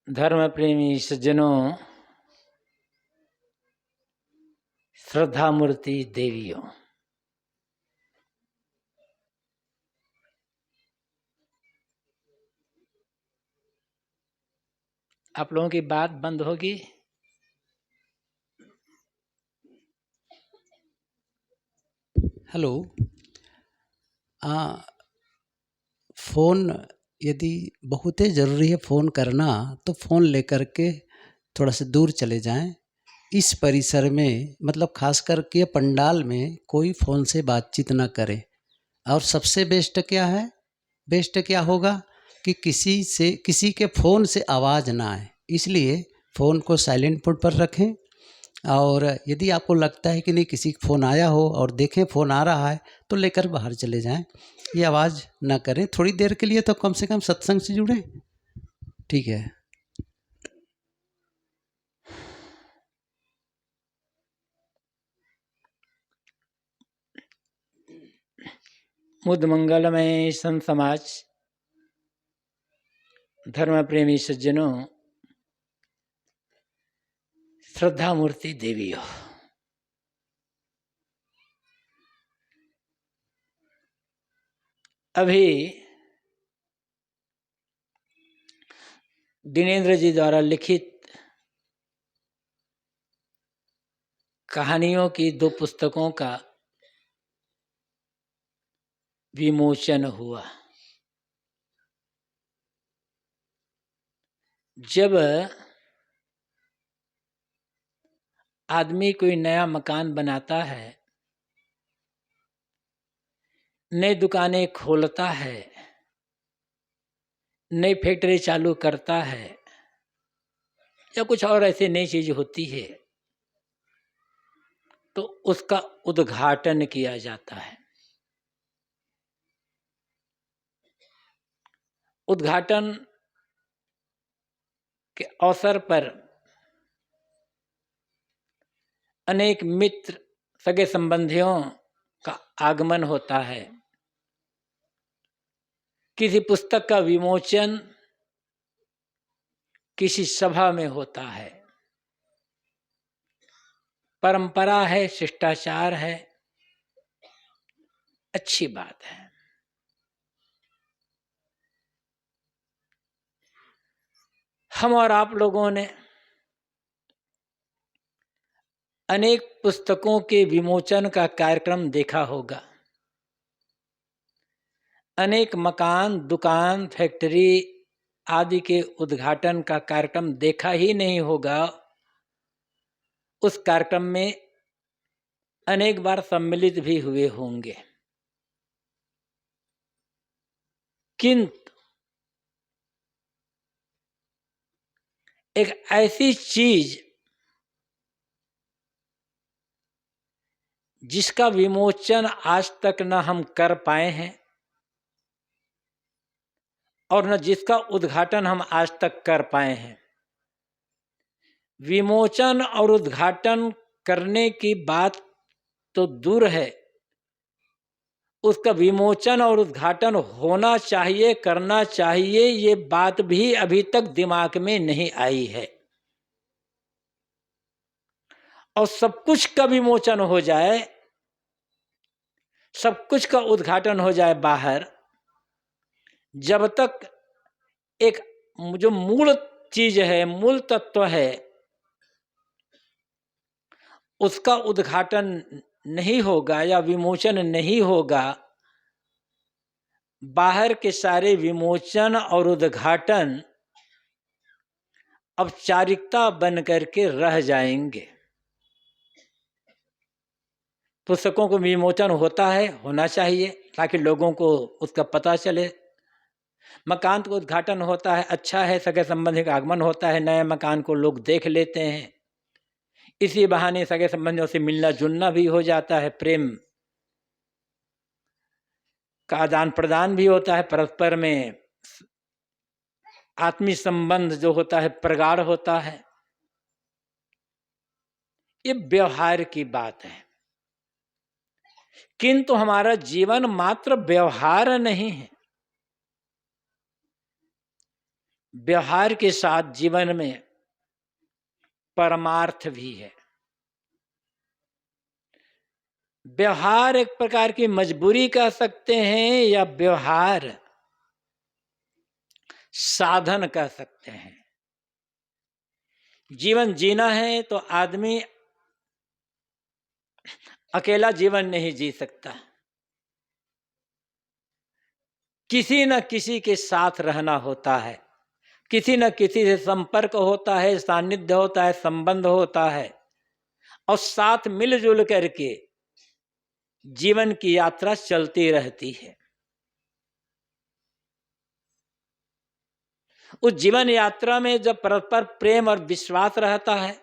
धर्म प्रेमी सज्जनों, श्रद्धा मूर्ति देवियों, आप लोगों की बात बंद होगी। हेलो। फ़ोन यदि बहुत ही ज़रूरी है फ़ोन करना तो फ़ोन लेकर के थोड़ा सा दूर चले जाएं। इस परिसर में मतलब खास करके पंडाल में कोई फ़ोन से बातचीत ना करे। और सबसे बेस्ट क्या है, बेस्ट क्या होगा कि किसी के फ़ोन से आवाज़ ना आए, इसलिए फ़ोन को साइलेंट मोड पर रखें। और यदि आपको लगता है कि नहीं किसी का फ़ोन आया हो और देखें फ़ोन आ रहा है तो लेकर बाहर चले जाएं। ये आवाज़ ना करें, थोड़ी देर के लिए तो कम से कम सत्संग से जुड़ें। ठीक है। मुद मंगलमय संत समाज, धर्म प्रेमी सज्जनों, श्रद्धा मूर्ति देवियों, अभी दिनेंद्र जी द्वारा लिखित कहानियों की 2 पुस्तकों का विमोचन हुआ। जब आदमी कोई नया मकान बनाता है, नई दुकानें खोलता है, नई फैक्ट्री चालू करता है या कुछ और ऐसी नई चीज होती है तो उसका उद्घाटन किया जाता है। उद्घाटन के अवसर पर अनेक मित्र, सगे संबंधियों का आगमन होता है। किसी पुस्तक का विमोचन किसी सभा में होता है। परंपरा है, शिष्टाचार है, अच्छी बात है। हम और आप लोगों ने अनेक पुस्तकों के विमोचन का कार्यक्रम देखा होगा। अनेक मकान, दुकान, फैक्ट्री आदि के उद्घाटन का कार्यक्रम देखा ही नहीं होगा। उस कार्यक्रम में अनेक बार सम्मिलित भी हुए होंगे, किंतु एक ऐसी चीज जिसका विमोचन आज तक न हम कर पाए हैं और न जिसका उद्घाटन हम आज तक कर पाए हैं। विमोचन और उद्घाटन करने की बात तो दूर है, उसका विमोचन और उद्घाटन होना चाहिए, करना चाहिए, ये बात भी अभी तक दिमाग में नहीं आई है। और सब कुछ का विमोचन हो जाए, सब कुछ का उद्घाटन हो जाए बाहर, जब तक एक जो मूल चीज है, मूल तत्व है, उसका उद्घाटन नहीं होगा या विमोचन नहीं होगा, बाहर के सारे विमोचन और उद्घाटन औपचारिकता बन करके रह जाएंगे। पुस्तकों को विमोचन होता है, होना चाहिए ताकि लोगों को उसका पता चले। मकान का उद्घाटन होता है, अच्छा है, सगे संबंधी का आगमन होता है, नए मकान को लोग देख लेते हैं, इसी बहाने सगे संबंधियों से मिलना जुलना भी हो जाता है, प्रेम का आदान प्रदान भी होता है, परस्पर में आत्मीय संबंध जो होता है प्रगाढ़ होता है। ये व्यवहार की बात है, किंतु हमारा जीवन मात्र व्यवहार नहीं है। व्यवहार के साथ जीवन में परमार्थ भी है। व्यवहार एक प्रकार की मजबूरी कह सकते हैं या व्यवहार साधन कह सकते हैं। जीवन जीना है तो आदमी अकेला जीवन नहीं जी सकता, किसी न किसी के साथ रहना होता है, किसी न किसी से संपर्क होता है, सानिध्य होता है, संबंध होता है, और साथ मिलजुल करके जीवन की यात्रा चलती रहती है। उस जीवन यात्रा में जब परस्पर प्रेम और विश्वास रहता है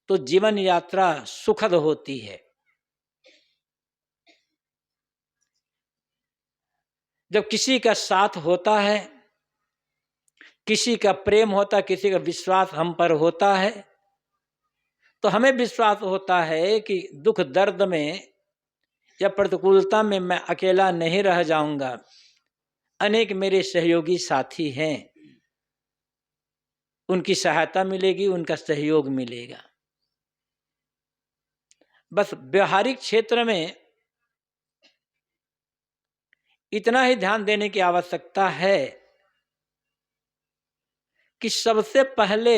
तो जीवन यात्रा सुखद होती है। जब किसी का साथ होता है, किसी का प्रेम होता है, किसी का विश्वास हम पर होता है, तो हमें विश्वास होता है कि दुख दर्द में या प्रतिकूलता में मैं अकेला नहीं रह जाऊंगा, अनेक मेरे सहयोगी साथी हैं, उनकी सहायता मिलेगी, उनका सहयोग मिलेगा। बस व्यवहारिक क्षेत्र में इतना ही ध्यान देने की आवश्यकता है कि सबसे पहले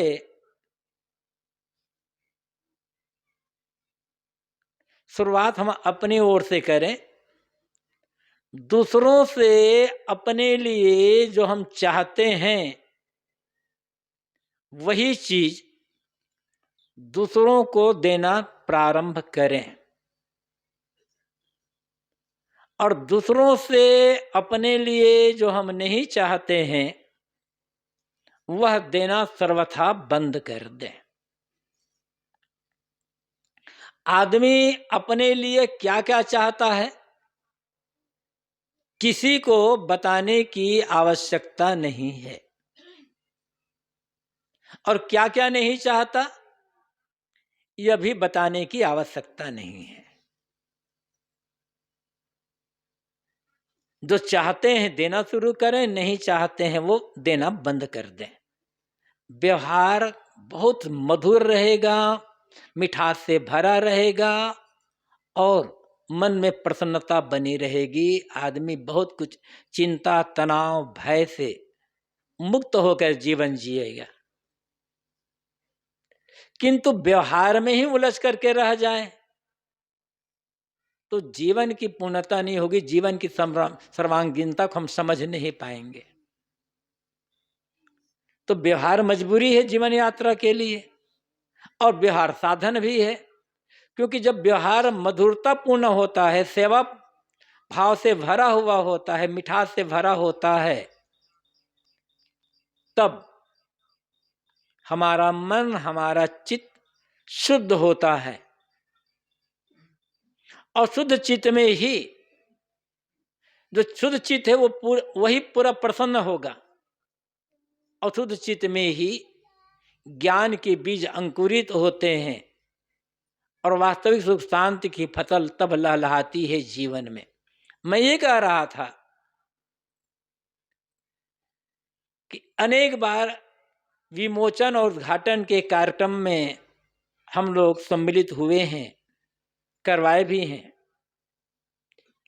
शुरुआत हम अपनी ओर से करें, दूसरों से अपने लिए जो हम चाहते हैं वही चीज दूसरों को देना प्रारंभ करें, और दूसरों से अपने लिए जो हम नहीं चाहते हैं वह देना सर्वथा बंद कर दें। आदमी अपने लिए क्या क्या चाहता है किसी को बताने की आवश्यकता नहीं है, और क्या क्या नहीं चाहता यह भी बताने की आवश्यकता नहीं है। जो चाहते हैं देना शुरू करें, नहीं चाहते हैं वो देना बंद कर दें। व्यवहार बहुत मधुर रहेगा, मिठास से भरा रहेगा, और मन में प्रसन्नता बनी रहेगी। आदमी बहुत कुछ चिंता, तनाव, भय से मुक्त होकर जीवन जिएगा। किंतु व्यवहार में ही उलझ करके रह जाए तो जीवन की पूर्णता नहीं होगी, जीवन की सर्वांगीणता को हम समझ नहीं पाएंगे। तो व्यवहार मजबूरी है जीवन यात्रा के लिए, और व्यवहार साधन भी है, क्योंकि जब व्यवहार मधुरता पूर्ण होता है, सेवा भाव से भरा हुआ होता है, मिठास से भरा होता है, तब हमारा मन, हमारा चित्त शुद्ध होता है, और शुद्ध चित्त में ही जो शुद्ध चित्त है वो वही पूरा प्रसन्न होगा, और शुद्ध चित्त में ही ज्ञान के बीज अंकुरित होते हैं, और वास्तविक सुख शांति की फसल तब लहलहाती है जीवन में। मैं ये कह रहा था कि अनेक बार विमोचन और उद्घाटन के कार्यक्रम में हम लोग सम्मिलित हुए हैं, करवाए भी हैं,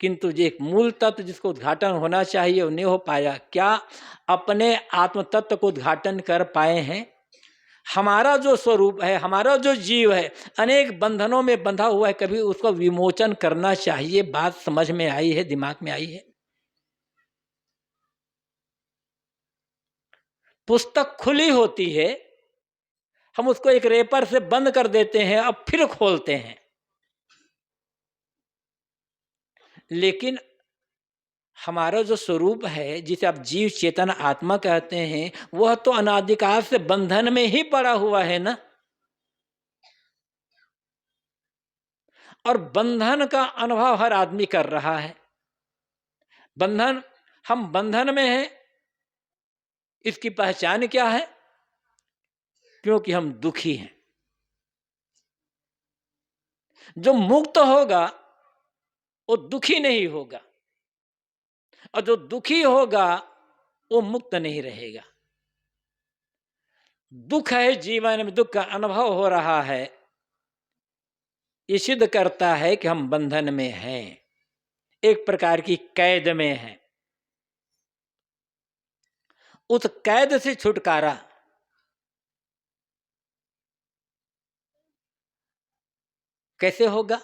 किंतु जो एक मूल तत्व जिसको उद्घाटन होना चाहिए वो नहीं हो पाया। क्या अपने आत्म तत्व को उद्घाटन कर पाए हैं? हमारा जो स्वरूप है, हमारा जो जीव है, अनेक बंधनों में बंधा हुआ है, कभी उसको विमोचन करना चाहिए। बात समझ में आई है, दिमाग में आई है? पुस्तक खुली होती है, हम उसको एक रेपर से बंद कर देते हैं, अब फिर खोलते हैं, लेकिन हमारा जो स्वरूप है जिसे आप जीव चेतन आत्मा कहते हैं, वह तो अनादिकाल से बंधन में ही पड़ा हुआ है ना। और बंधन का अनुभव हर आदमी कर रहा है। बंधन, हम बंधन में हैं, इसकी पहचान क्या है? क्योंकि हम दुखी हैं। जो मुक्त होगा वो दुखी नहीं होगा, और जो दुखी होगा वो मुक्त नहीं रहेगा। दुख है, जीवन में दुख का अनुभव हो रहा है, ये सिद्ध करता है कि हम बंधन में हैं, एक प्रकार की कैद में हैं। उस कैद से छुटकारा कैसे होगा?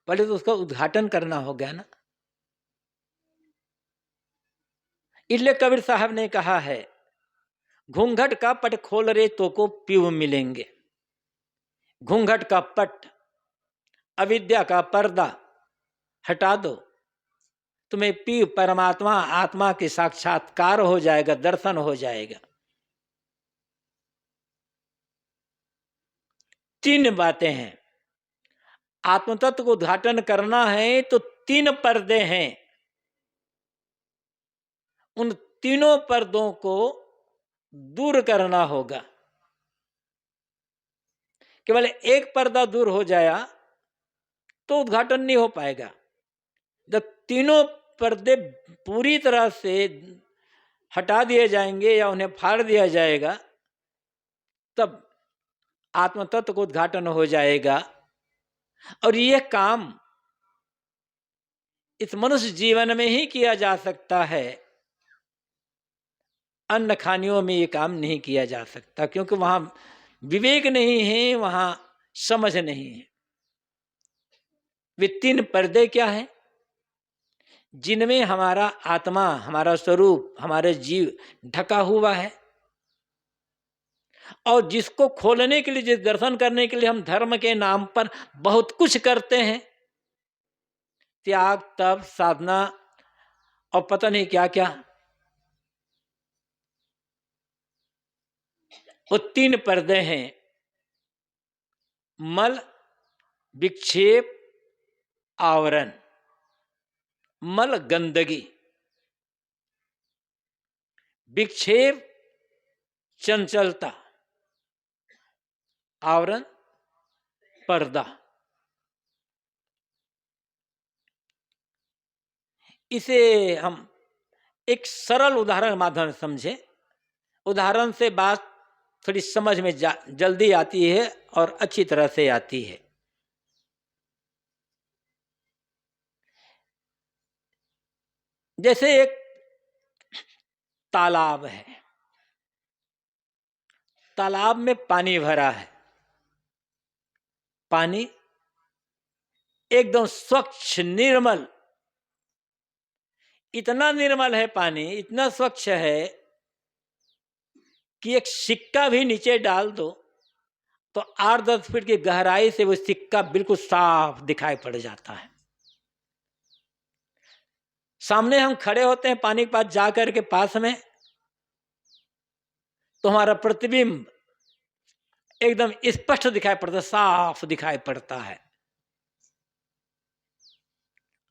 पहले तो उसका उद्घाटन करना होगा ना। इसलिए कबीर साहब ने कहा है, घूंघट का पट खोल रे तो को पीव मिलेंगे। घूंघट का पट, अविद्या का पर्दा हटा दो, तुम्हें पीव परमात्मा आत्मा के साक्षात्कार हो जाएगा, दर्शन हो जाएगा। तीन बातें हैं। आत्मतत्व को उद्घाटन करना है तो तीन पर्दे हैं। उन तीनों पर्दों को दूर करना होगा। केवल एक पर्दा दूर हो जाया तो उद्घाटन नहीं हो पाएगा। जब तीनों पर्दे पूरी तरह से हटा दिए जाएंगे या उन्हें फाड़ दिया जाएगा, तब आत्मतत्व को उद्घाटन हो जाएगा। और यह काम इस मनुष्य जीवन में ही किया जा सकता है, अन्य खानियों में ये काम नहीं किया जा सकता, क्योंकि वहां विवेक नहीं है, वहां समझ नहीं है। वे तीन पर्दे क्या है? जिनमें हमारा आत्मा, हमारा स्वरूप, हमारे जीव ढका हुआ है, और जिसको खोलने के लिए, जिस दर्शन करने के लिए हम धर्म के नाम पर बहुत कुछ करते हैं, त्याग, तप, साधना और पता नहीं क्या क्या, वो तीन पर्दे हैं। मल, विक्षेप, आवरण। मल गंदगी, विक्षेप चंचलता, आवरण पर्दा। इसे हम एक सरल उदाहरण के माध्यम से समझें। उदाहरण से बात थोड़ी समझ में जल्दी आती है और अच्छी तरह से आती है। जैसे एक तालाब है, तालाब में पानी भरा है, पानी एकदम स्वच्छ निर्मल, इतना निर्मल है पानी, इतना स्वच्छ है कि एक सिक्का भी नीचे डाल दो तो 8-10 फीट की गहराई से वो सिक्का बिल्कुल साफ दिखाई पड़ जाता है। सामने हम खड़े होते हैं पानी के पास जाकर के पास में, तो हमारा प्रतिबिंब एकदम स्पष्ट दिखाई पड़ता है, साफ दिखाई पड़ता है।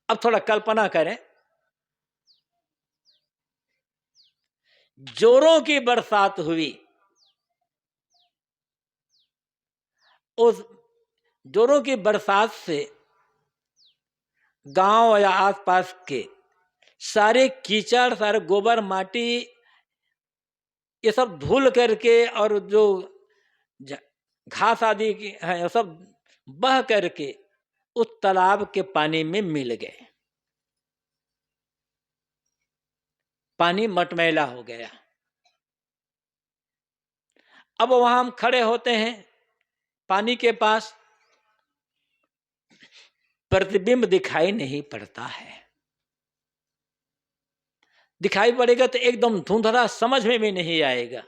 अब थोड़ा कल्पना करें, जोरों की बरसात हुई, उस जोरों की बरसात से गांव या आसपास के सारे कीचड़, सारे गोबर, माटी, ये सब धुल करके, और जो घास आदि है सब बह करके उस तालाब के पानी में मिल गए। पानी मटमैला हो गया। अब वहां हम खड़े होते हैं पानी के पास, प्रतिबिंब दिखाई नहीं पड़ता है। दिखाई पड़ेगा तो एकदम धुंधला, समझ में भी नहीं आएगा,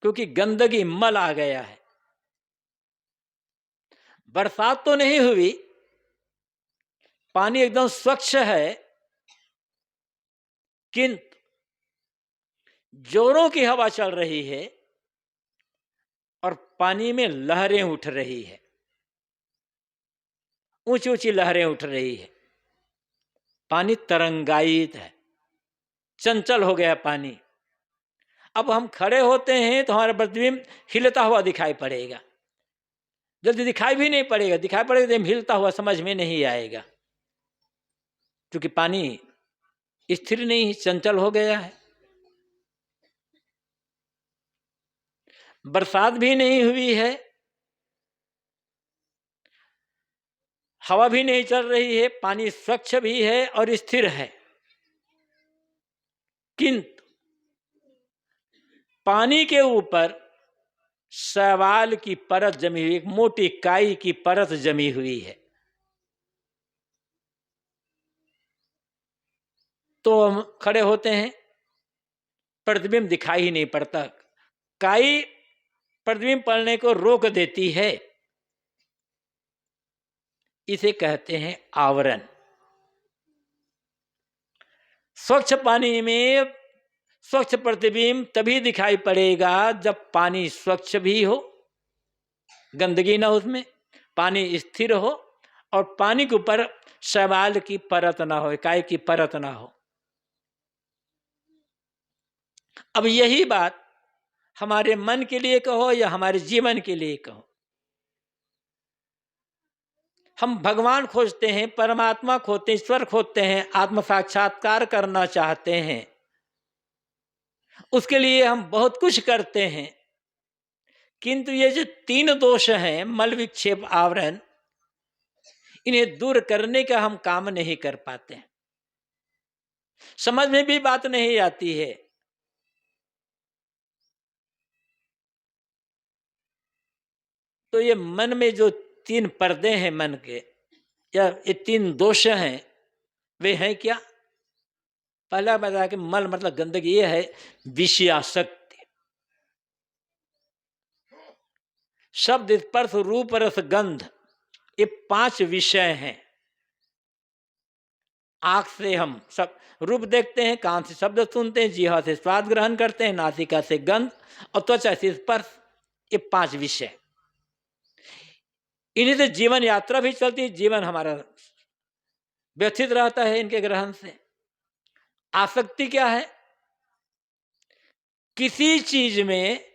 क्योंकि गंदगी, मल आ गया है। बरसात तो नहीं हुई, पानी एकदम स्वच्छ है, किंतु जोरों की हवा चल रही है और पानी में लहरें उठ रही है, ऊंची ऊंची लहरें उठ रही है। पानी तरंगायित है, चंचल हो गया पानी। अब हम खड़े होते हैं तो हमारा प्रतिबिंब हिलता हुआ दिखाई पड़ेगा, जल्दी दिखाई भी नहीं पड़ेगा, दिखाई पड़ेगा तो हिलता हुआ समझ में नहीं आएगा, क्योंकि पानी स्थिर नहीं, चंचल हो गया है। बरसात भी नहीं हुई है, हवा भी नहीं चल रही है, पानी स्वच्छ भी है और स्थिर है, किंतु पानी के ऊपर शैवाल की परत जमी हुई, एक मोटी काई की परत जमी हुई है। तो हम खड़े होते हैं, प्रतिबिंब दिखाई ही नहीं पड़ता, काई प्रतिबिंब पड़ने को रोक देती है। इसे कहते हैं आवरण। स्वच्छ पानी में स्वच्छ प्रतिबिंब तभी दिखाई पड़ेगा जब पानी स्वच्छ भी हो, गंदगी ना उसमें, पानी स्थिर हो और पानी के ऊपर शैवाल की परत ना हो, काई की परत ना हो। अब यही बात हमारे मन के लिए कहो या हमारे जीवन के लिए कहो, हम भगवान खोजते हैं, परमात्मा खोजते हैं, ईश्वर खोजते हैं, आत्म साक्षात्कार करना चाहते हैं, उसके लिए हम बहुत कुछ करते हैं, किंतु ये जो 3 दोष हैं, मल विक्षेप आवरण, इन्हें दूर करने का हम काम नहीं कर पाते हैं। समझ में भी बात नहीं आती है। तो ये मन में जो 3 पर्दे हैं मन के, या ये 3 दोष हैं, वे हैं क्या? पहला बताया कि मल मतलब गंदगी, ये है विषयासक्ति। शब्द, स्पर्श, रूप, रस, गंध, ये 5 विषय हैं। आंख से हम सब रूप देखते हैं, कान से शब्द सुनते हैं, जीवा से स्वाद ग्रहण करते हैं, नासिका से गंध और त्वचा से स्पर्श, ये 5 विषय। इन्हीं से जीवन यात्रा भी चलती है, जीवन हमारा व्यथित रहता है इनके ग्रहण से। आसक्ति क्या है? किसी चीज में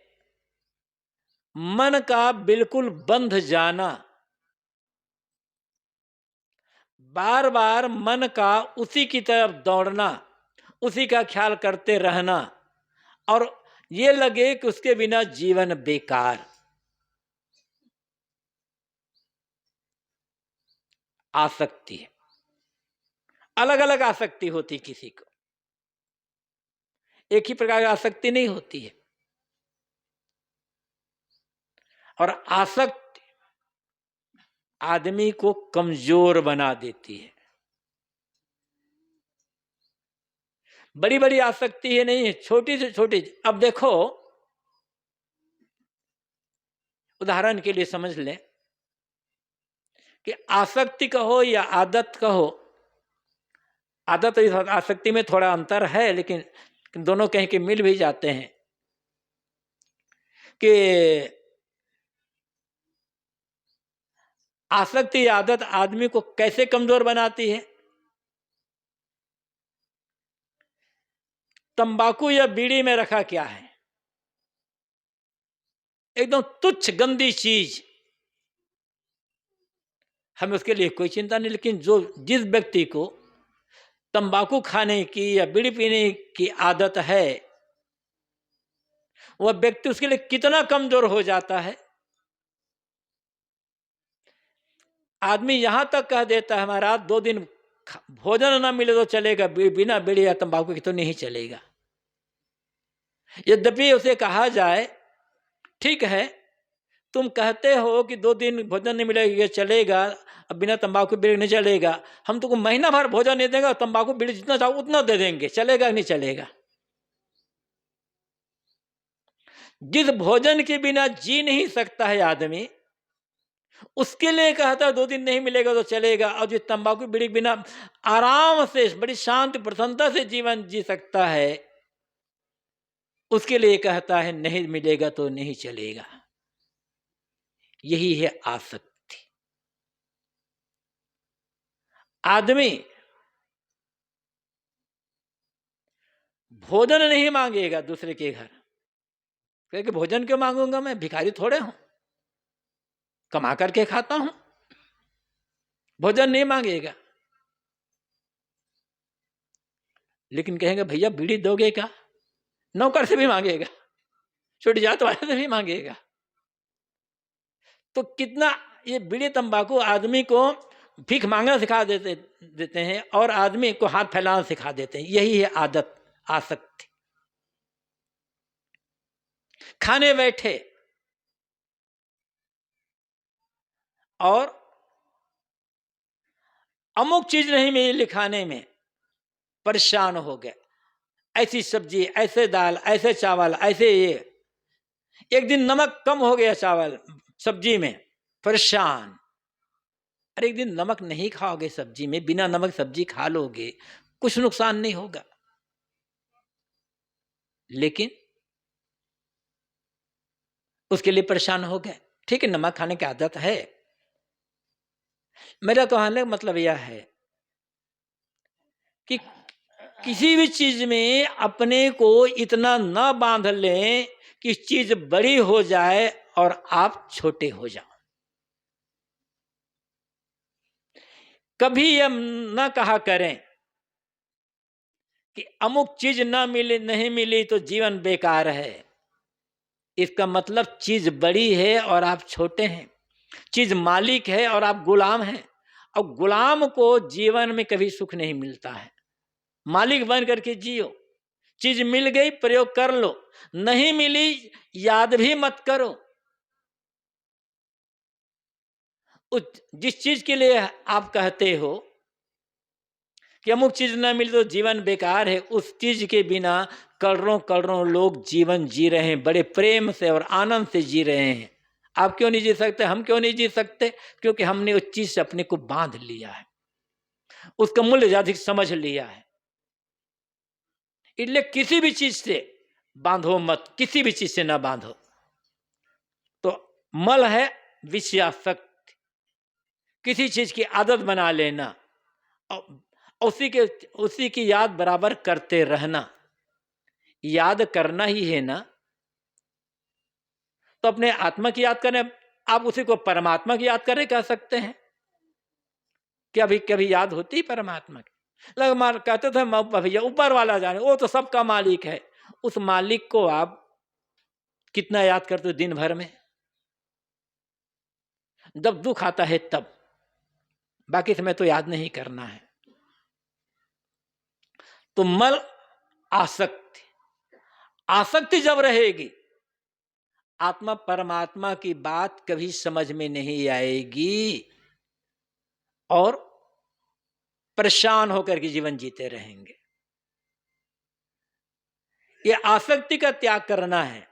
मन का बिल्कुल बंध जाना, बार बार मन का उसी की तरफ दौड़ना, उसी का ख्याल करते रहना, और ये लगे कि उसके बिना जीवन बेकार। आसक्ति है। अलग अलग आसक्ति होती किसी को, एक ही प्रकार की आसक्ति नहीं होती है। और आसक्ति आदमी को कमजोर बना देती है। बड़ी बड़ी आसक्ति है नहीं है, छोटी से छोटी। अब देखो, उदाहरण के लिए समझ लें कि आसक्ति कहो या आदत कहो, आदत और आसक्ति में थोड़ा अंतर है, लेकिन दोनों कहीं के मिल भी जाते हैं। कि आसक्ति या आदत आदमी को कैसे कमजोर बनाती है? तंबाकू या बीड़ी में रखा क्या है? एकदम तुच्छ गंदी चीज, हमें उसके लिए कोई चिंता नहीं। लेकिन जिस व्यक्ति को तंबाकू खाने की या बीड़ी पीने की आदत है, वह व्यक्ति उसके लिए कितना कमजोर हो जाता है। आदमी यहां तक कह देता है, हमारा 2 दिन भोजन ना मिले तो चलेगा, बिना बीड़ी या तंबाकू के तो नहीं चलेगा। यद्यपि उसे कहा जाए, ठीक है, तुम कहते हो कि 2 दिन भोजन नहीं मिलेगा चलेगा, अब बिना तंबाकू बीड़ी नहीं चलेगा, हम तुमको महीना भर भोजन नहीं देंगे, तंबाकू बीड़ी जितना चाहो उतना दे देंगे, चलेगा नहीं चलेगा? जिस भोजन के बिना जी नहीं सकता है आदमी, उसके लिए कहता है 2 दिन नहीं मिलेगा तो चलेगा। और जो तंबाकू बीड़ी बिना आराम से, बड़ी शांति प्रसन्नता से जीवन जी सकता है, उसके लिए कहता है नहीं मिलेगा तो नहीं चलेगा। यही है आसक्ति। आदमी भोजन नहीं मांगेगा दूसरे के घर, क्योंकि भोजन क्यों मांगूंगा, मैं भिखारी थोड़े हूं, कमा करके खाता हूं। भोजन नहीं मांगेगा। लेकिन कहेंगे भैया बीड़ी दोगे क्या, नौकर से भी मांगेगा, छुट जात वाले से भी मांगेगा। तो कितना ये बीड़ी तंबाकू आदमी को भीख मांगना सिखा देते हैं और आदमी को हाथ फैलाना सिखा देते हैं। यही है आदत, आसक्ति। खाने बैठे और अमुक चीज नहीं मिली खाने में, परेशान हो गए, ऐसी सब्जी, ऐसे दाल, ऐसे चावल, ऐसे ये। एक दिन नमक कम हो गया चावल सब्जी में, परेशान। अरे एक दिन नमक नहीं खाओगे सब्जी में, बिना नमक सब्जी खा लोगे, कुछ नुकसान नहीं होगा। लेकिन उसके लिए परेशान हो गए। ठीक है, नमक खाने की आदत है। मेरा कहने का मतलब यह है कि किसी भी चीज में अपने को इतना न बांध लें कि चीज बड़ी हो जाए और आप छोटे हो जाओ। कभी यह न कहा करें कि अमुक चीज न मिली, नहीं मिली तो जीवन बेकार है। इसका मतलब चीज बड़ी है और आप छोटे हैं, चीज मालिक है और आप गुलाम हैं। और गुलाम को जीवन में कभी सुख नहीं मिलता है। मालिक बन करके जियो। चीज मिल गई प्रयोग कर लो, नहीं मिली याद भी मत करो। उस जिस चीज के लिए आप कहते हो कि अमुक चीज ना मिली तो जीवन बेकार है, उस चीज के बिना करोड़ों करोड़ों लोग जीवन जी रहे हैं, बड़े प्रेम से और आनंद से जी रहे हैं। आप क्यों नहीं जी सकते, हम क्यों नहीं जी सकते? क्योंकि हमने उस चीज से अपने को बांध लिया है, उसका मूल्य अधिक समझ लिया है। इसलिए किसी भी चीज से बांधो मत, किसी भी चीज से ना बांधो। तो मल है विषयासक्ति, किसी चीज की आदत बना लेना और उसी की याद बराबर करते रहना। याद करना ही है ना, तो अपने आत्मा की याद करें। आप उसी को परमात्मा की याद करें कह सकते हैं कि अभी कभी याद होती परमात्मा की। लग मार कहते थे भैया ऊपर वाला जाने, वो तो सबका मालिक है। उस मालिक को आप कितना याद करते हो दिन भर में? जब दुख आता है तब, बाकी समय तो याद नहीं करना है। तो मल आसक्ति, आसक्ति जब रहेगी आत्मा परमात्मा की बात कभी समझ में नहीं आएगी और परेशान होकर के जीवन जीते रहेंगे। ये आसक्ति का त्याग करना है।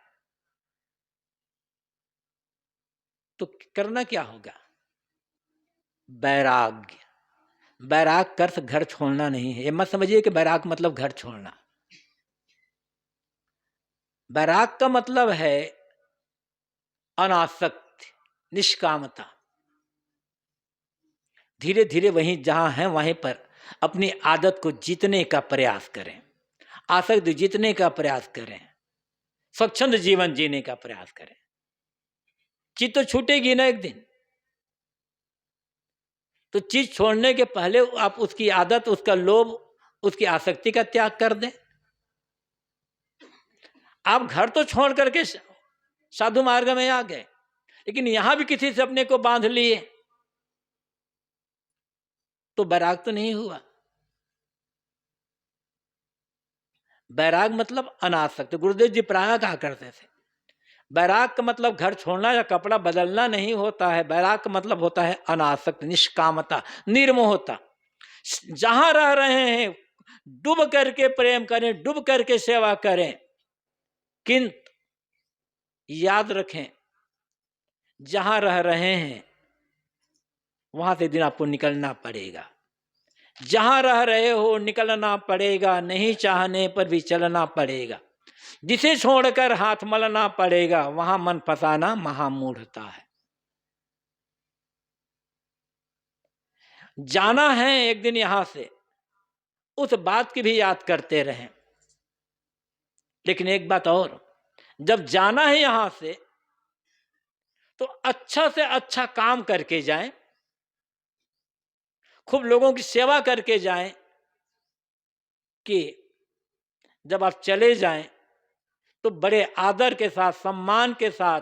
तो करना क्या होगा? वैराग्य। वैराग का अर्थ घर छोड़ना नहीं है। ये मत समझिए कि वैराग मतलब घर छोड़ना। वैराग का मतलब है अनासक्ति, निष्कामता। धीरे धीरे वहीं जहां हैं वहीं पर अपनी आदत को जीतने का प्रयास करें, आसक्ति जीतने का प्रयास करें, स्वच्छंद जीवन जीने का प्रयास करें। चीज तो छूटेगी ना एक दिन। तो चीज छोड़ने के पहले आप उसकी आदत, उसका लोभ, उसकी आसक्ति का त्याग कर दें। आप घर तो छोड़ करके साधु मार्ग में आ गए, लेकिन यहां भी किसी से अपने को बांध लिए तो वैराग तो नहीं हुआ। वैराग मतलब अनासक्त। गुरुदेव जी प्राय कहा करते थे, वैराग का मतलब घर छोड़ना या कपड़ा बदलना नहीं होता है। वैराग का मतलब होता है अनासक्त, निष्कामता, निर्मोहता। जहां रह रहे हैं डूब करके प्रेम करें, डूब करके सेवा करें, किंतु याद रखें जहां रह रहे हैं वहां से दिन आपको निकलना पड़ेगा। जहां रह रहे हो निकलना पड़ेगा, नहीं चाहने पर भी चलना पड़ेगा। जिसे छोड़कर हाथ मलना पड़ेगा, वहां मन फसाना महामूढ़ता है। जाना है एक दिन यहां से, उस बात की भी याद करते रहें। लेकिन एक बात और, जब जाना है यहां से तो अच्छा से अच्छा काम करके जाएं, खूब लोगों की सेवा करके जाएं कि जब आप चले जाएं तो बड़े आदर के साथ, सम्मान के साथ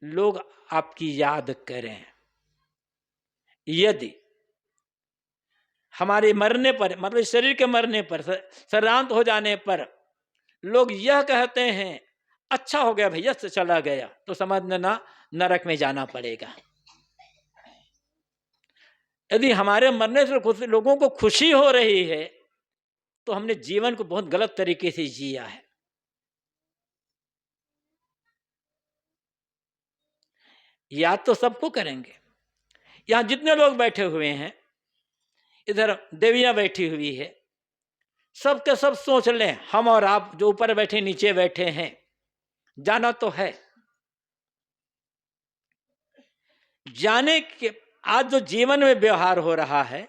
लोग आपकी याद करें। यदि हमारे मरने पर, मतलब शरीर के मरने पर, शरीरांत हो जाने पर लोग यह कहते हैं अच्छा हो गया भैया से चला गया, तो समझ लेना नरक में जाना पड़ेगा। यदि हमारे मरने से लोगों को खुशी हो रही है तो हमने जीवन को बहुत गलत तरीके से जिया है। याद तो सबको करेंगे। यहां जितने लोग बैठे हुए हैं, इधर देवियां बैठी हुई है, सब के सब सोच लें, हम और आप जो ऊपर बैठे नीचे बैठे हैं, जाना तो है। जाने के आज जो जीवन में व्यवहार हो रहा है,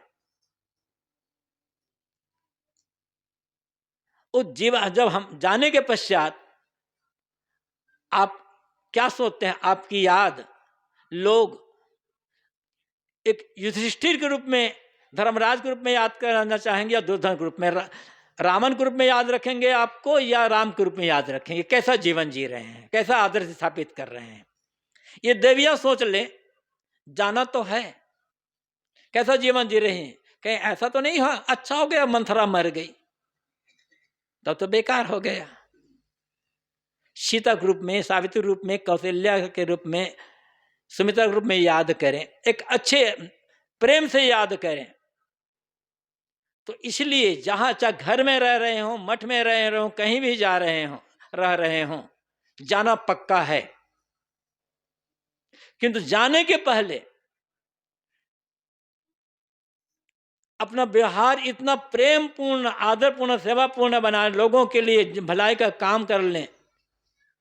उस जीवन जब हम जाने के पश्चात आप क्या सोचते हैं? आपकी याद लोग एक युधिष्ठिर के रूप में, धर्मराज के रूप में याद करना चाहेंगे, या दुर्योधन के रूप में, रावण के रूप में याद रखेंगे आपको, या राम के रूप में याद रखेंगे? कैसा जीवन जी रहे हैं, कैसा आदर्श स्थापित कर रहे हैं? ये देवियां सोच ले, जाना तो है, कैसा जीवन जी रहे हैं। कहीं ऐसा तो नहीं हुआ अच्छा हो गया मंथरा मर गई, तब तो बेकार हो गया। सीता के रूप में, सावित्री रूप में, कौशल्या के रूप में, सुमित्रा के रूप में याद करें, एक अच्छे प्रेम से याद करें। तो इसलिए जहां चाहे घर में रह रहे हो, मठ में रह रहे हो, कहीं भी जा रहे हो, रह रहे हो, जाना पक्का है। किंतु जाने के पहले अपना व्यवहार इतना प्रेम पूर्ण, आदरपूर्ण, सेवापूर्ण बना, लोगों के लिए भलाई का काम कर लें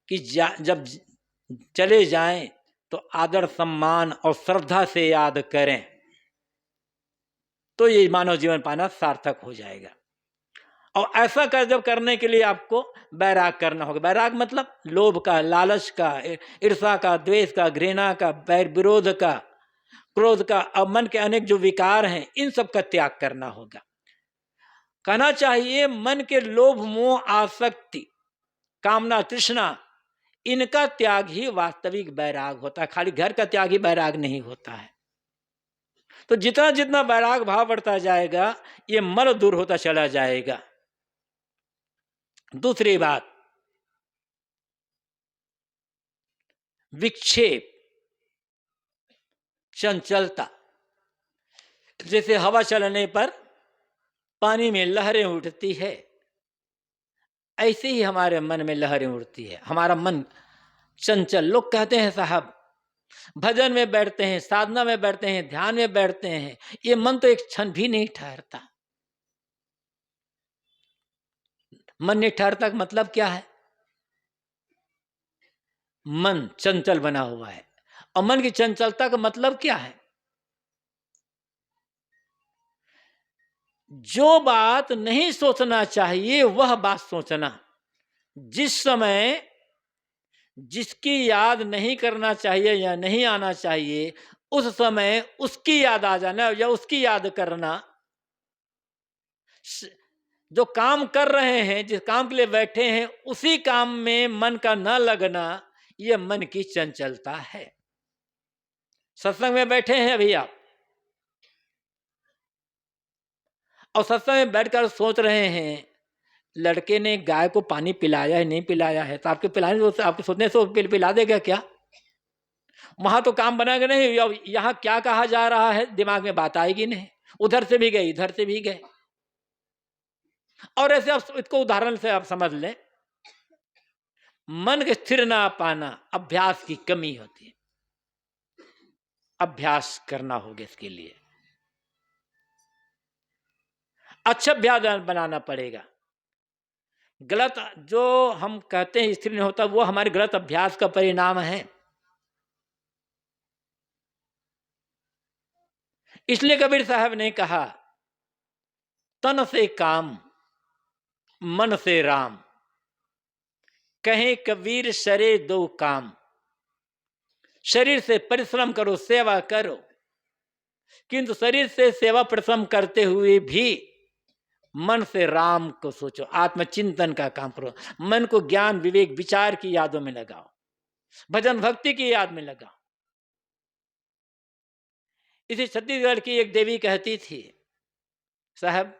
कि जब चले जाएं तो आदर, सम्मान और श्रद्धा से याद करें, तो ये मानव जीवन पाना सार्थक हो जाएगा। और ऐसा कर जब करने के लिए आपको बैराग करना होगा। बैराग मतलब लोभ का, लालच का, ईर्ष्या का, द्वेष का, घृणा का, बैर विरोध का, क्रोध का, और मन के अनेक जो विकार हैं, इन सब का त्याग करना होगा। कहना चाहिए मन के लोभ, मोह, आसक्ति, कामना, तृष्णा, इनका त्याग ही वास्तविक बैराग होता है। खाली घर का त्याग ही बैराग नहीं होता है। तो जितना जितना बैराग भाव बढ़ता जाएगा, ये मल दूर होता चला जाएगा। दूसरी बात, विक्षेप, चंचलता। जैसे हवा चलने पर पानी में लहरें उठती है, ऐसे ही हमारे मन में लहरें उठती है। हमारा मन चंचल। लोग कहते हैं साहब भजन में बैठते हैं, साधना में बैठते हैं, ध्यान में बैठते हैं, ये मन तो एक क्षण भी नहीं ठहरता। मन नहीं ठहरता का मतलब क्या है? मन चंचल बना हुआ है। और मन की चंचलता का मतलब क्या है? जो बात नहीं सोचना चाहिए वह बात सोचना। जिस समय जिसकी याद नहीं करना चाहिए या नहीं आना चाहिए, उस समय उसकी याद आ जाना या उसकी याद करना। जो काम कर रहे हैं, जिस काम के लिए बैठे हैं, उसी काम में मन का न लगना, यह मन की चंचलता है। सत्संग में बैठे हैं अभी आप, और सत्संग में बैठकर सोच रहे हैं लड़के ने गाय को पानी पिलाया है नहीं पिलाया है, तो आपके पिलाने से, आपके सोचने से पिला देगा क्या? वहां तो काम बनाएगा नहीं। यहाँ क्या कहा जा रहा है दिमाग में बात आएगी नहीं। उधर से भी गए, इधर से भी गए। और ऐसे आप इसको उदाहरण से आप समझ लें, मन के स्थिर ना पाना अभ्यास की कमी होती है। अभ्यास करना होगा इसके लिए, अच्छा अभ्यास बनाना पड़ेगा। गलत जो हम कहते हैं स्थिर नहीं होता, वो हमारे गलत अभ्यास का परिणाम है। इसलिए कबीर साहब ने कहा, तन से काम मन से राम, कहे कबीर शरे दो काम। शरीर से परिश्रम करो, सेवा करो, किंतु शरीर से सेवा परिश्रम करते हुए भी मन से राम को सोचो, आत्मचिंतन का काम करो, मन को ज्ञान विवेक विचार की यादों में लगाओ, भजन भक्ति की याद में लगाओ। इसी छत्तीसगढ़ की एक देवी कहती थी, साहब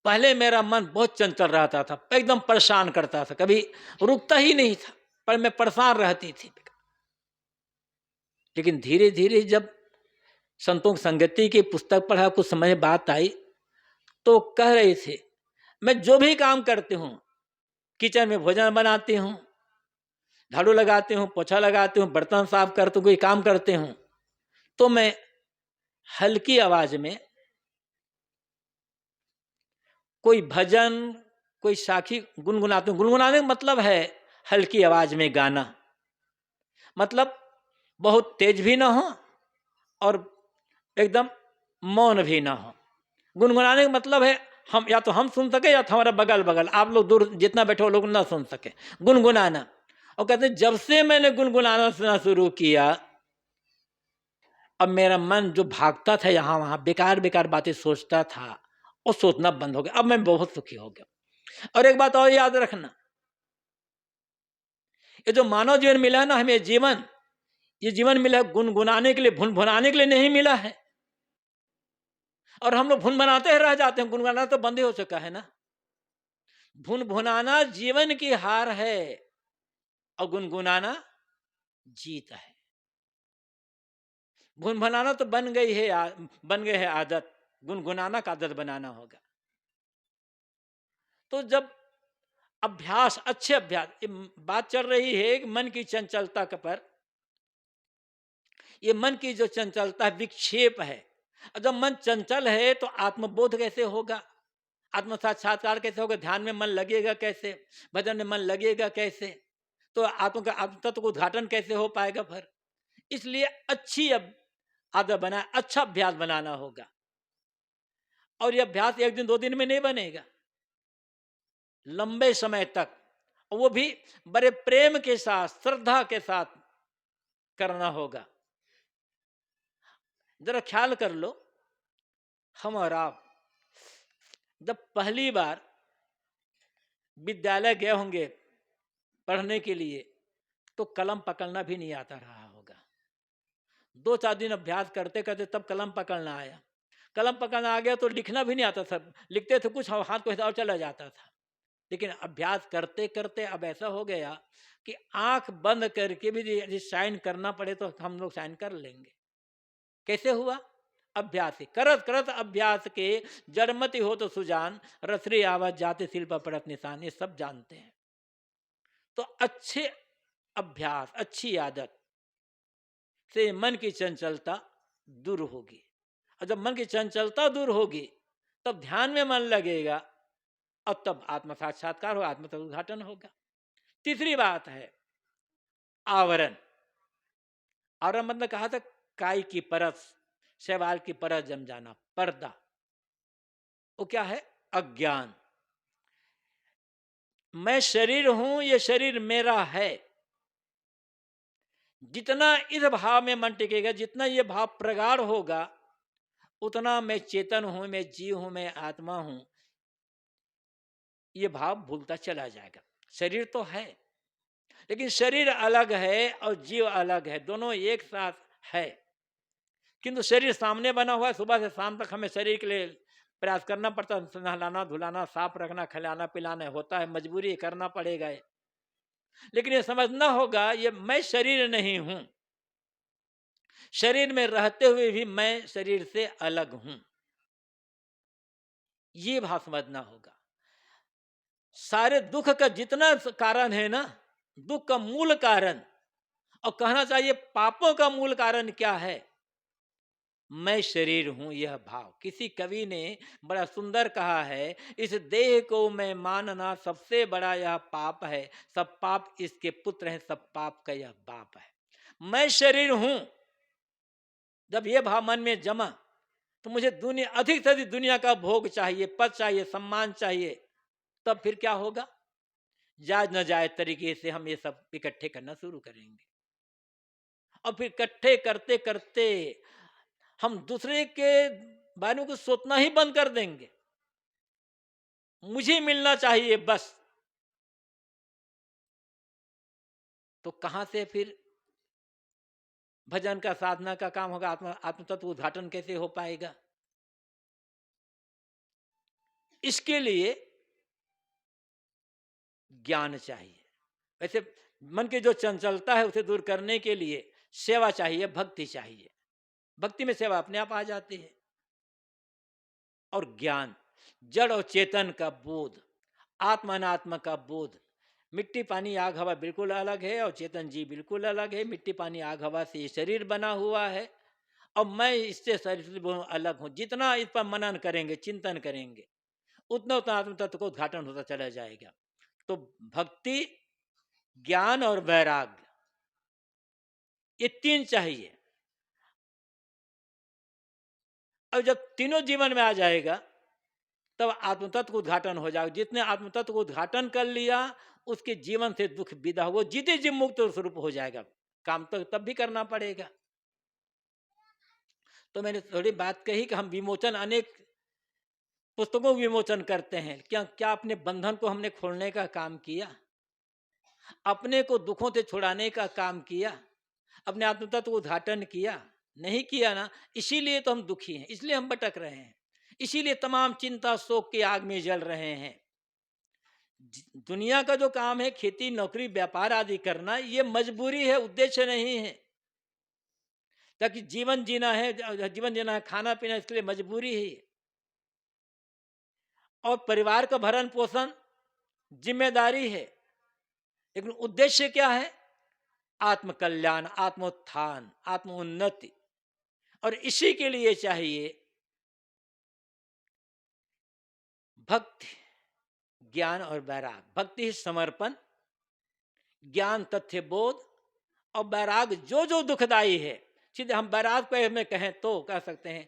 पहले मेरा मन बहुत चंचल रहता था, एकदम परेशान करता था, कभी रुकता ही नहीं था, पर मैं परेशान रहती थी। लेकिन धीरे धीरे जब संतों की संगति की पुस्तक पढ़ा, कुछ समझ में बात आई, तो कह रहे थे मैं जो भी काम करती हूँ, किचन में भोजन बनाती हूँ, झाड़ू लगाती हूँ, पोछा लगाती हूँ, बर्तन साफ करती हूँ, कोई काम करती हूँ, तो मैं हल्की आवाज में कोई भजन कोई साखी गुनगुनाती हूँ। गुनगुनाने का मतलब है हल्की आवाज में गाना, मतलब बहुत तेज भी ना हो और एकदम मौन भी ना हो। गुनगुनाने का मतलब है हम या तो हम सुन सके या तो हमारा बगल बगल आप लोग दूर जितना बैठे हो लोग ना सुन सके, गुनगुनाना। और कहते हैं जब से मैंने गुनगुनाना सुना शुरू किया, अब मेरा मन जो भागता था यहाँ वहाँ, बेकार बेकार बातें सोचता था, वो सोचना बंद हो गया। अब मैं बहुत सुखी हो गया। और एक बात और याद रखना, ये जो मानव जीवन मिला है ना हमें, ये जीवन मिला है गुनगुनाने के लिए, भुन भुनाने के लिए नहीं मिला है। और हम लोग भुन भुनाते रह जाते हैं, गुनगुनाना तो बंद ही हो चुका है ना। भुन भुनाना जीवन की हार है और गुनगुनाना जीत है। भुन भुनाना तो बन गई है आदत, गुनगुनाना का आदत बनाना होगा। तो जब अभ्यास, अच्छे अभ्यास, बात चल रही है मन की चंचलता के पर, ये मन की जो चंचलता है विक्षेप है। और जब मन चंचल है तो आत्मबोध कैसे होगा, आत्म साक्षात्कार कैसे होगा, ध्यान में मन लगेगा कैसे, भजन में मन लगेगा कैसे, तो आत्म का आत्म तत्व का उद्घाटन कैसे हो पाएगा फिर। इसलिए अच्छी आदत बनाए, अच्छा अभ्यास बनाना होगा। और यह अभ्यास एक दिन दो दिन में नहीं बनेगा, लंबे समय तक, वो भी बड़े प्रेम के साथ श्रद्धा के साथ करना होगा। जरा ख्याल कर लो, हम और आप जब पहली बार विद्यालय गए होंगे पढ़ने के लिए, तो कलम पकड़ना भी नहीं आता रहा होगा। 2-4 दिन अभ्यास करते करते तब कलम पकड़ना आया। कलम पकड़ना आ गया तो लिखना भी नहीं आता था, लिखते थे कुछ हाथ को और चला जाता था। लेकिन अभ्यास करते करते अब ऐसा हो गया कि आंख बंद करके भी यदि साइन करना पड़े तो हम लोग साइन कर लेंगे। कैसे हुआ? अभ्यास ही करत करत अभ्यास के जड़मति हो तो सुजान, रसरी आवाज जाते शिल्प पड़त निशान, ये सब जानते हैं। तो अच्छे अभ्यास, अच्छी आदत से मन की चंचलता दूर होगी। और जब मन की चंचलता दूर होगी तब ध्यान में मन लगेगा और तब आत्म साक्षात्कार हो, आत्म उद्घाटन होगा। तीसरी बात है आवरण। आवरण मतलब कहा था काई की परत, शैवाल की परत जम जाना, पर्दा। वो क्या है? अज्ञान। मैं शरीर हूं, ये शरीर मेरा है, जितना इस भाव में मन टिकेगा, जितना ये भाव प्रगाढ़ होगा, उतना मैं चेतन हूं, मैं जीव हूं, मैं आत्मा हूं, ये भाव भूलता चला जाएगा। शरीर तो है लेकिन शरीर अलग है और जीव अलग है, दोनों एक साथ है। किंतु शरीर सामने बना हुआ है, सुबह से शाम तक हमें शरीर के लिए प्रयास करना पड़ता है, नहलाना धुलाना, साफ रखना, खिलाना पिलाना होता है, मजबूरी करना पड़ेगा। लेकिन ये समझना होगा ये मैं शरीर नहीं हूं, शरीर में रहते हुए भी मैं शरीर से अलग हूं, ये भाव समझना होगा। सारे दुख का जितना कारण है ना, दुख का मूल कारण, और कहना चाहिए पापों का मूल कारण क्या है? मैं शरीर हूं, यह भाव। किसी कवि ने बड़ा सुंदर कहा है, इस देह को मैं मानना सबसे बड़ा यह पाप है, सब पाप इसके पुत्र हैं, सब पाप का यह बाप है। मैं शरीर हूं, जब यह भाव मन में जमा तो मुझे दुनिया, अधिक से अधिक दुनिया का भोग चाहिए, पद चाहिए, सम्मान चाहिए। तब फिर क्या होगा? जायज न जायज तरीके से हम ये सब इकट्ठे करना शुरू करेंगे, और फिर इकट्ठे करते करते हम दूसरे के बारे में कुछ सोचना ही बंद कर देंगे, मुझे मिलना चाहिए बस, तो कहां से फिर भजन का, साधना का काम होगा? आत्म तत्व उद्घाटन कैसे हो पाएगा? इसके लिए ज्ञान चाहिए। वैसे मन की जो चंचलता है उसे दूर करने के लिए सेवा चाहिए, भक्ति चाहिए। भक्ति में सेवा अपने आप आ जाती है। और ज्ञान, जड़ और चेतन का बोध, आत्मा अनात्मा का बोध। मिट्टी पानी आग हवा बिल्कुल अलग है और चेतन जी बिल्कुल अलग है। मिट्टी पानी आग हवा से ये शरीर बना हुआ है और मैं इससे शरीर से अलग हूँ। जितना इस पर मनन करेंगे, चिंतन करेंगे, उतना उतना आत्म तत्व को उद्घाटन होता चला जाएगा। तो भक्ति, ज्ञान और वैराग्य, ये तीन चाहिए। और जब तीनों जीवन में आ जाएगा तब आत्मतत्व को उद्घाटन हो जाएगा। जितने आत्मतत्व को उद्घाटन कर लिया उसके जीवन से दुख विदा, वो जीते जी मुक्त स्वरूप हो जाएगा। काम तो तब भी करना पड़ेगा। तो मैंने थोड़ी बात कही कि हम विमोचन, अनेक पुस्तकों को विमोचन करते हैं। क्या क्या अपने बंधन को हमने खोलने का काम किया? अपने को दुखों से छुड़ाने का काम किया? अपने आत्मतत्व को उद्घाटन किया? नहीं किया ना, इसीलिए तो हम दुखी हैं, इसलिए हम भटक रहे हैं, इसीलिए तमाम चिंता शोक की आग में जल रहे हैं। दुनिया का जो काम है, खेती नौकरी व्यापार आदि करना, ये मजबूरी है, उद्देश्य नहीं है। ताकि जीवन जीना है, खाना पीना, इसके लिए मजबूरी है। और परिवार का भरण पोषण जिम्मेदारी है, लेकिन उद्देश्य क्या है? आत्म कल्याण, आत्मोत्थान, आत्म उन्नति। और इसी के लिए चाहिए भक्ति, ज्ञान और वैराग। भक्ति ही समर्पण, ज्ञान तथ्य बोध और वैराग जो जो दुखदाई है। सीधे हम वैराग को में कहें तो कह सकते हैं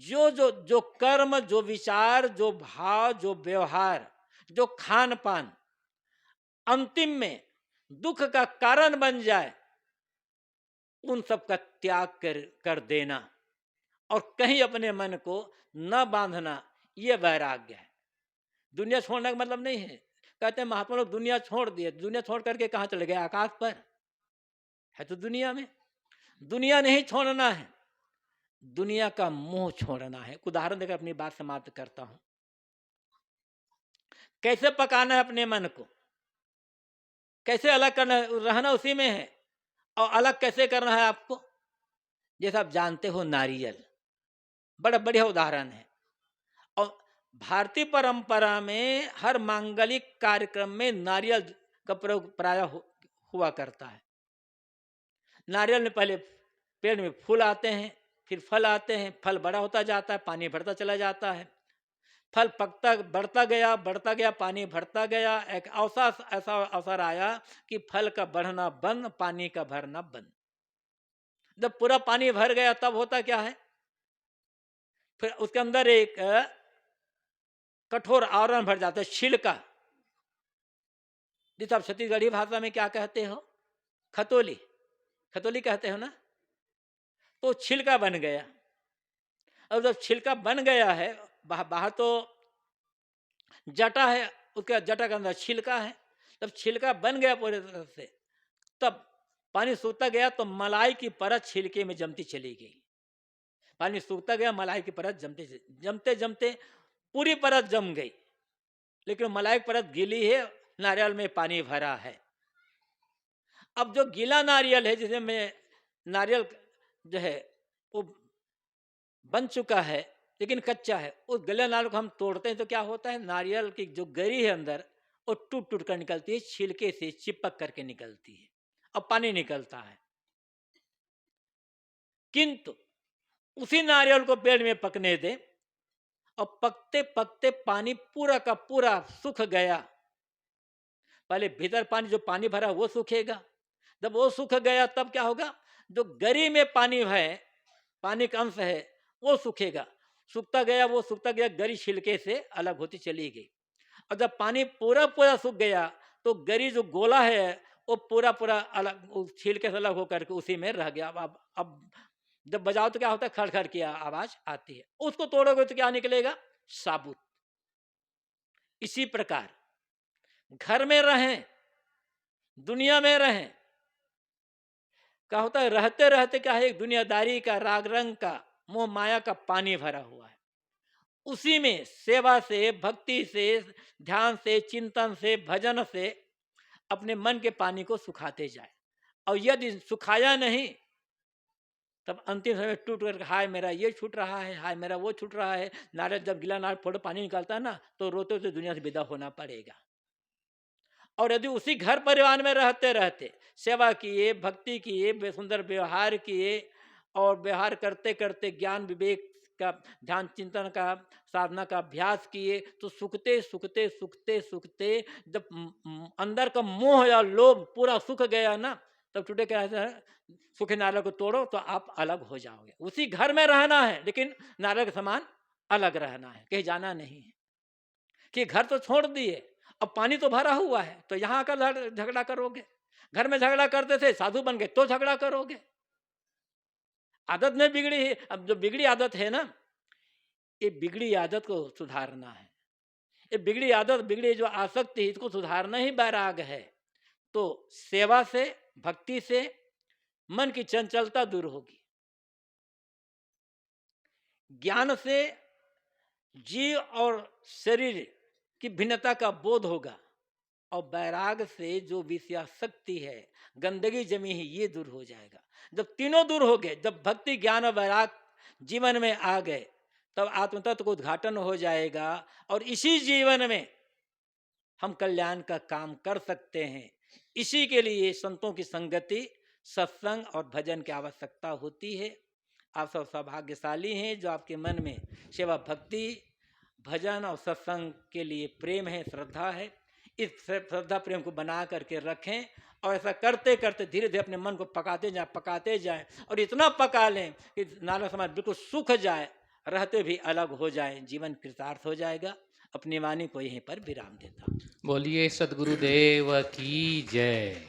जो जो जो कर्म, जो विचार, जो भाव, जो व्यवहार, जो खान पान अंतिम में दुख का कारण बन जाए, उन सब का त्याग कर देना और कहीं अपने मन को न बांधना, ये वैराग्य है। दुनिया छोड़ने का मतलब नहीं है। कहते हैं महात्मा लोग दुनिया छोड़ दिए, दुनिया छोड़ करके कहाँ चले गए? आकाश पर है तो दुनिया में। दुनिया नहीं छोड़ना है, दुनिया का मोह छोड़ना है। उदाहरण देकर अपनी बात समाप्त करता हूं। कैसे पकाना है अपने मन को, कैसे अलग करना, रहना उसी में है। और अलग कैसे करना है आपको? जैसा आप जानते हो, नारियल बड़ा बढ़िया उदाहरण है। और भारतीय परंपरा में हर मांगलिक कार्यक्रम में नारियल का प्रयोग प्राय हुआ करता है। नारियल में पहले पेड़ में फूल आते हैं, फिर फल आते हैं, फल बड़ा होता जाता है, पानी भरता चला जाता है, फल पकता बढ़ता गया, पानी भरता गया। एक ऐसा अवसर आया कि फल का बढ़ना बंद, पानी का भरना बंद। जब पूरा पानी भर गया तब होता क्या है? फिर उसके अंदर एक कठोर आवरण भर जाता है, छिलका, जिसे आप छत्तीसगढ़ी भाषा में क्या कहते हो? खतोली, खतोली कहते हो ना। तो छिलका बन गया। अब जब छिलका बन गया है, बाहर तो जटा है, उसके जटा के अंदर छिलका है। तब छिलका बन गया पूरी तरह से, तब पानी सूखता गया तो मलाई की परत छिलके में जमती चली गई। पानी सूखता गया, मलाई की परत जमते जमते पूरी परत जम गई, लेकिन मलाई की परत गीली है, नारियल में पानी भरा है। अब जो गीला नारियल है, जिसे में नारियल जो है वो बन चुका है लेकिन कच्चा है, उस गले नारियल को हम तोड़ते हैं तो क्या होता है? नारियल की जो गरी है अंदर, वो टूट टूट कर निकलती है, छिलके से चिपक करके निकलती है और पानी निकलता है। किंतु उसी नारियल को पेड़ में पकने दे और पकते पकते पानी पूरा का पूरा सूख गया। पहले भीतर पानी, जो पानी भरा वो सूखेगा। जब वो सूख गया तब क्या होगा? जो गरी में पानी है, पानी का अंश है, वो सूखेगा। सूखता गया, गरी छिलके से अलग होती चली गई। और जब पानी पूरा पूरा सूख गया तो गरी जो गोला है वो पूरा पूरा अलग, छिलके से अलग होकर के उसी में रह गया। अब जब बजाओ तो क्या होता है, खड़खड़ की आवाज आती है। उसको तोड़ोगे तो क्या निकलेगा, साबुत। इसी प्रकार घर में रहें, दुनिया में रहें, क्या होता है, रहते रहते क्या है, एक दुनियादारी का, राग रंग का, मोह माया का पानी भरा हुआ है। उसी में सेवा से, भक्ति से, ध्यान से, चिंतन से, भजन से अपने मन के पानी को सुखाते जाए। और यदि सुखाया नहीं, तब अंतिम समय टूट कर हाय मेरा ये छूट रहा है, हाय मेरा वो छूट रहा है। नारद जब गिला नारद फोटो पानी निकालता है ना, तो रोते रोते दुनिया से विदा होना पड़ेगा। और यदि उसी घर परिवार में रहते रहते सेवा किए, भक्ति किए, सुंदर व्यवहार किए, और व्यवहार करते करते ज्ञान विवेक का, ध्यान चिंतन का, साधना का अभ्यास किए, तो सुखते सुखते सुखते सुखते जब अंदर का मोह या लोभ पूरा सूख गया ना, तब टूटे क्या है, सुख नारद को तोड़ो तो आप अलग हो जाओगे। उसी घर में रहना है, लेकिन नारद के समान अलग रहना है, कहीं जाना नहीं है। कि घर तो छोड़ दिए, अब पानी तो भरा हुआ है, तो यहाँ आकर झगड़ा करोगे। घर में झगड़ा करते थे, साधु बन गए तो झगड़ा करोगे। आदत में बिगड़ी है। अब जो बिगड़ी आदत है ना, ये बिगड़ी आदत को सुधारना है। ये बिगड़ी आदत, बिगड़ी जो आसक्ति है, इसको सुधारना ही वैराग है। तो सेवा से, भक्ति से मन की चंचलता दूर होगी, ज्ञान से जीव और शरीर की भिन्नता का बोध होगा, और वैराग से जो विषयासक्ति है, गंदगी जमी है, ये दूर हो जाएगा। जब तीनों दूर हो गए, जब भक्ति ज्ञान और वैराग जीवन में आ गए, तब आत्म तत्व का उद्घाटन हो जाएगा। और इसी जीवन में हम कल्याण का काम कर सकते हैं। इसी के लिए संतों की संगति, सत्संग और भजन की आवश्यकता होती है। आप सब सौभाग्यशाली हैं जो आपके मन में सेवा, भक्ति, भजन और सत्संग के लिए प्रेम है, श्रद्धा है। इस श्रद्धा प्रेम को बना करके रखें, और ऐसा करते करते धीरे धीरे अपने मन को पकाते जाएं, और इतना पका लें कि नारद समाज बिल्कुल सूख जाए, रहते भी अलग हो जाए, जीवन कृतार्थ हो जाएगा। अपनी वाणी को यहीं पर विराम देता हूं। बोलिए सद्गुरुदेव की जय।